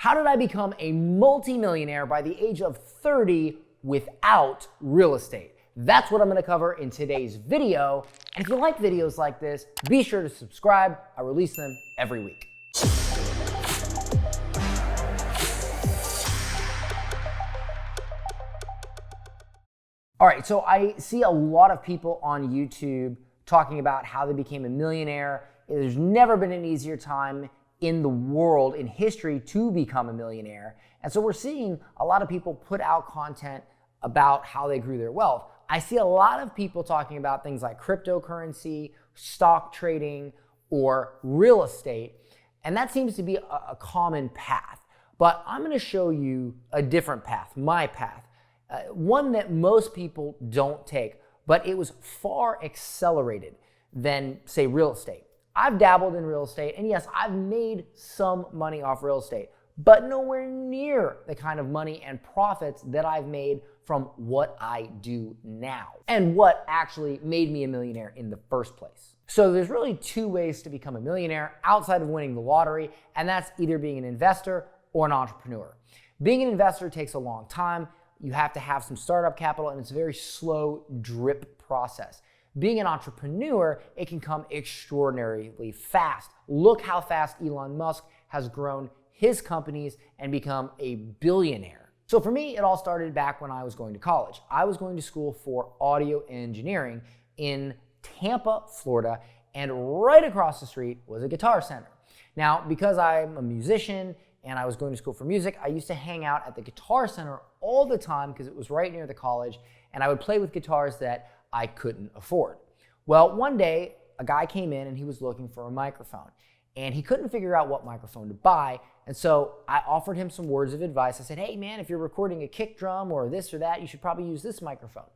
How did I become a multimillionaire by the age of 30 without real estate? That's what I'm gonna cover in today's video. And if you like videos like this, be sure to subscribe. I release them every week. All right, so I see a lot of people on YouTube talking about how they became a millionaire. There's never been an easier time in the world, in history, to become a millionaire. And so we're seeing a lot of people put out content about how they grew their wealth. I see a lot of people talking about things like cryptocurrency, stock trading, or real estate. And that seems to be a common path. But I'm gonna show you a different path, my path. One that most people don't take, but it was far accelerated than, say, real estate. I've dabbled in real estate, and yes, I've made some money off real estate, but nowhere near the kind of money and profits that I've made from what I do now, and what actually made me a millionaire in the first place. So there's really two ways to become a millionaire outside of winning the lottery, and that's either being an investor or an entrepreneur. Being an investor takes a long time. You have to have some startup capital, and it's a very slow drip process. Being an entrepreneur, it can come extraordinarily fast. Look how fast Elon Musk has grown his companies and become a billionaire. So for me, it all started back when I was going to college. I was going to school for audio engineering in Tampa, Florida, and right across the street was a Guitar Center. Now, because I'm a musician and I was going to school for music, I used to hang out at the Guitar Center all the time because it was right near the college, and I would play with guitars that I couldn't afford. Well, one day, a guy came in and he was looking for a microphone, and he couldn't figure out what microphone to buy, and so I offered him some words of advice. I said, hey man, if you're recording a kick drum or this or that, you should probably use this microphone.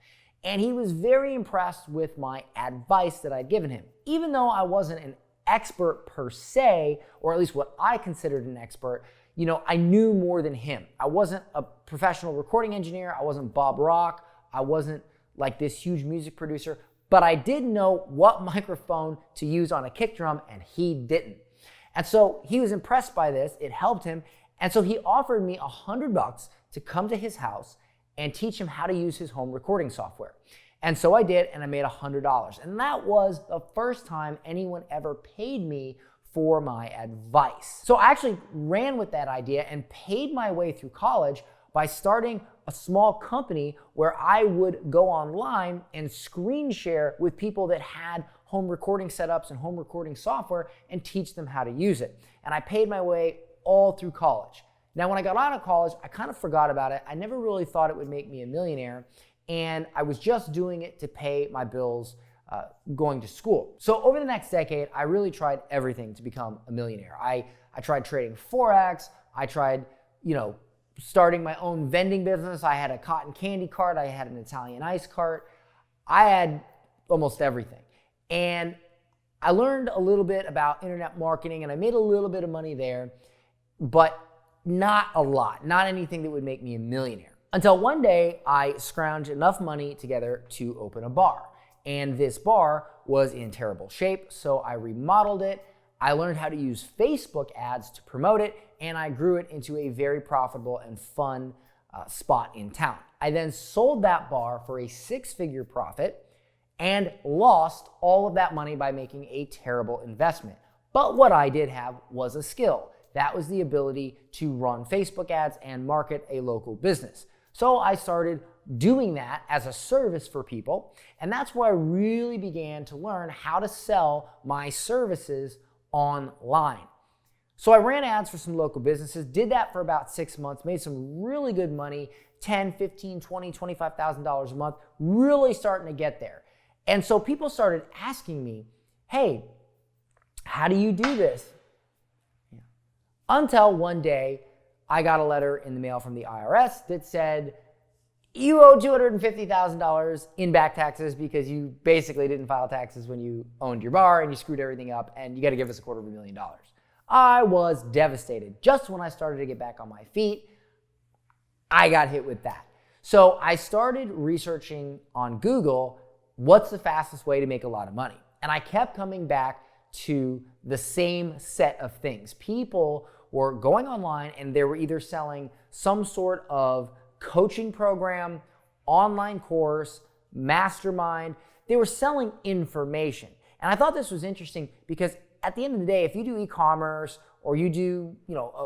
And he was very impressed with my advice that I'd given him. Even though I wasn't an expert per se, or at least what I considered an expert, you know, I knew more than him. I wasn't a professional recording engineer. I wasn't Bob Rock. I wasn't like this huge music producer, but I did know what microphone to use on a kick drum, and he didn't. And so he was impressed by this. It helped him. And so he offered me $100 to come to his house and teach him how to use his home recording software. And so I did, and I made $100. And that was the first time anyone ever paid me for my advice. So I actually ran with that idea and paid my way through college by starting a small company where I would go online and screen share with people that had home recording setups and home recording software and teach them how to use it. And I paid my way all through college. Now, when I got out of college, I kind of forgot about it. I never really thought it would make me a millionaire, and I was just doing it to pay my bills going to school. So over the next decade, I really tried everything to become a millionaire. I tried trading Forex. I tried, starting my own vending business. I had a cotton candy cart. I had an Italian ice cart. I had almost everything. And I learned a little bit about internet marketing, and I made a little bit of money there, but not a lot, not anything that would make me a millionaire. Until one day, I scrounged enough money together to open a bar. And this bar was in terrible shape, so I remodeled it. I learned how to use Facebook ads to promote it, and I grew it into a very profitable and fun spot in town. I then sold that bar for a six-figure profit and lost all of that money by making a terrible investment. But what I did have was a skill. That was the ability to run Facebook ads and market a local business. So I started doing that as a service for people, and that's where I really began to learn how to sell my services online. So I ran ads for some local businesses, did that for about 6 months, made some really good money, $10, $15, $20, $25,000 a month, really starting to get there. And so people started asking me, hey, how do you do this? Until one day, I got a letter in the mail from the IRS that said, you owe $250,000 in back taxes because you basically didn't file taxes when you owned your bar and you screwed everything up, and you got to give us $250,000. I was devastated. Just when I started to get back on my feet, I got hit with that. So I started researching on Google, what's the fastest way to make a lot of money? And I kept coming back to the same set of things. People were going online and they were either selling some sort of coaching program, online course, mastermind. They were selling information. And I thought this was interesting because at the end of the day, if you do e-commerce or you do,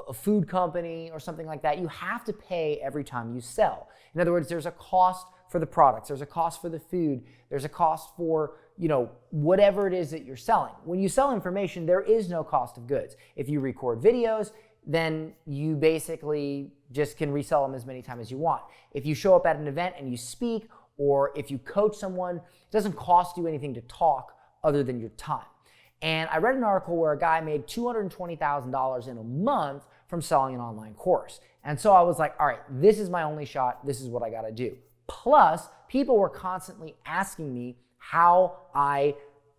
a food company or something like that, you have to pay every time you sell. In other words, there's a cost for the products, there's a cost for the food, there's a cost for, whatever it is that you're selling. When you sell information, there is no cost of goods. If you record videos, then you basically just can resell them as many times as you want. If you show up at an event and you speak, or if you coach someone, it doesn't cost you anything to talk other than your time. And I read an article where a guy made $220,000 in a month from selling an online course. And so I was like, all right, this is my only shot. This is what I got to do. Plus, people were constantly asking me how I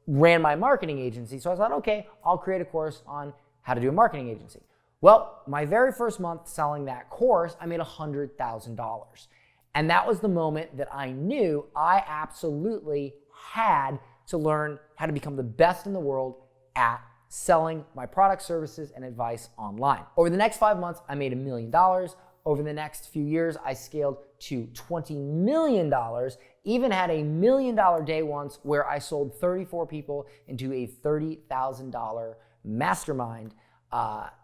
ran my marketing agency. So I thought, okay, I'll create a course on how to do a marketing agency. Well, my very first month selling that course, I made $100,000. And that was the moment that I knew I absolutely had to learn how to become the best in the world at selling my products, services, and advice online. Over the next 5 months, I made $1 million. Over the next few years, I scaled to $20 million, even had $1 million day once where I sold 34 people into a $30,000 mastermind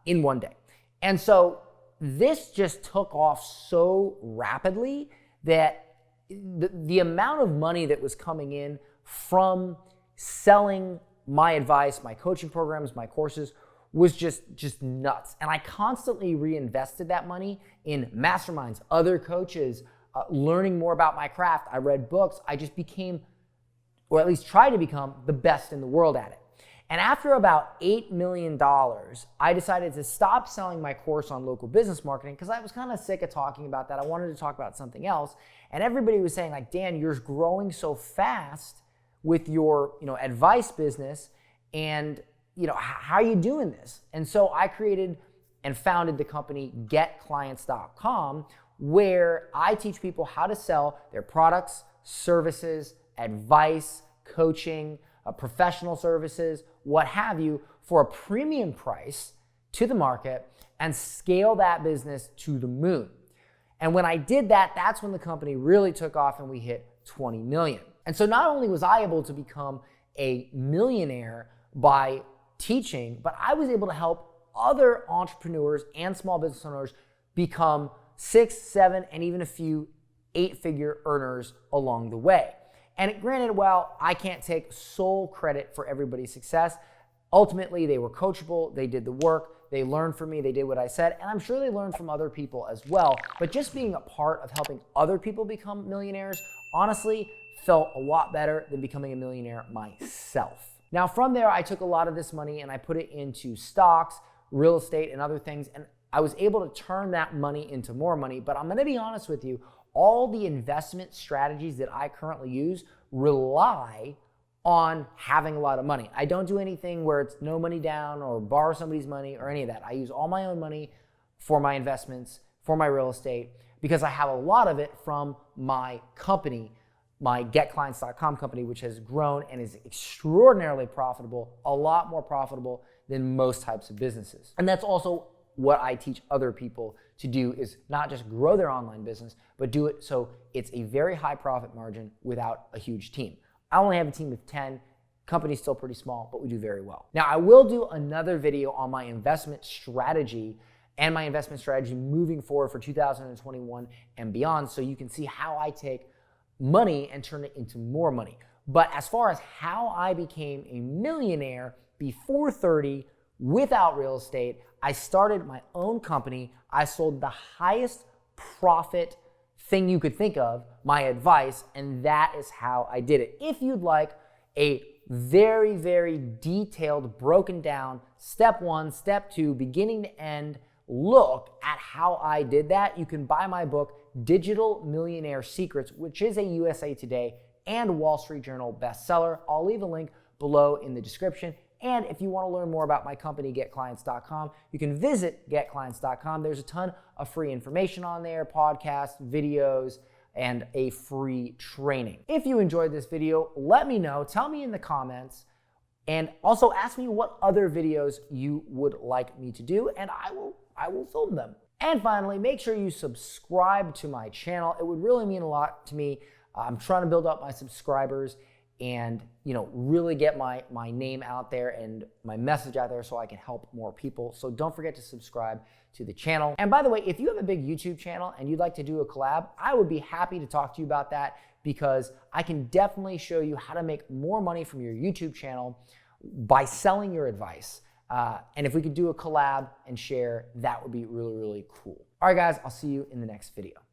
in one day. And so this just took off so rapidly that the amount of money that was coming in from selling my advice, my coaching programs, my courses was just nuts. And I constantly reinvested that money in masterminds, other coaches, learning more about my craft. I read books. I just became, or at least tried to become, the best in the world at it. And after about $8 million, I decided to stop selling my course on local business marketing because I was kind of sick of talking about that. I wanted to talk about something else. And everybody was saying, like, Dan, you're growing so fast with your advice business, and how are you doing this? And so I created and founded the company 𝐃𝐚𝐧 where I teach people how to sell their products, services, advice, coaching, professional services, what have you, for a premium price to the market and scale that business to the moon. And when I did that, that's when the company really took off and we hit 20 million. And so not only was I able to become a millionaire by teaching, but I was able to help other entrepreneurs and small business owners become 6, 7, and even a few 8-figure earners along the way. And granted, while I can't take sole credit for everybody's success, ultimately they were coachable, they did the work, they learned from me, they did what I said, and I'm sure they learned from other people as well. But just being a part of helping other people become millionaires, honestly, felt a lot better than becoming a millionaire myself. Now, from there, I took a lot of this money and I put it into stocks, real estate, and other things, and I was able to turn that money into more money. But I'm gonna be honest with you, all the investment strategies that I currently use rely on having a lot of money. I don't do anything where it's no money down or borrow somebody's money or any of that. I use all my own money for my investments, for my real estate, because I have a lot of it from my company, my 𝐃𝐚𝐧 company, which has grown and is extraordinarily profitable, a lot more profitable than most types of businesses. And that's also what I teach other people to do, is not just grow their online business, but do it so it's a very high profit margin without a huge team. I only have a team of 10. Company's still pretty small, but we do very well. Now, I will do another video on my investment strategy and my investment strategy moving forward for 2021 and beyond, so you can see how I take money and turn it into more money. But as far as how I became a millionaire before 30 without real estate, I started my own company. I sold the highest profit thing you could think of, my advice, and that is how I did it. If you'd like a very, very detailed, broken down, step 1, step 2, beginning to end look at how I did that, you can buy my book, Digital Millionaire Secrets, which is a USA Today and Wall Street Journal bestseller. I'll leave a link below in the description. And if you want to learn more about my company, 𝐃𝐚𝐧, you can visit 𝐃𝐚𝐧. There's a ton of free information on there, podcasts, videos, and a free training. If you enjoyed this video, let me know. Tell me in the comments And also ask me what other videos you would like me to do, and I will film them. And finally, make sure you subscribe to my channel. It would really mean a lot to me. I'm trying to build up my subscribers and really get my name out there and my message out there so I can help more people. So don't forget to subscribe to the channel. And by the way, if you have a big YouTube channel and you'd like to do a collab, I would be happy to talk to you about that, because I can definitely show you how to make more money from your YouTube channel by selling your advice. And if we could do a collab and share, that would be really, really cool. All right, guys, I'll see you in the next video.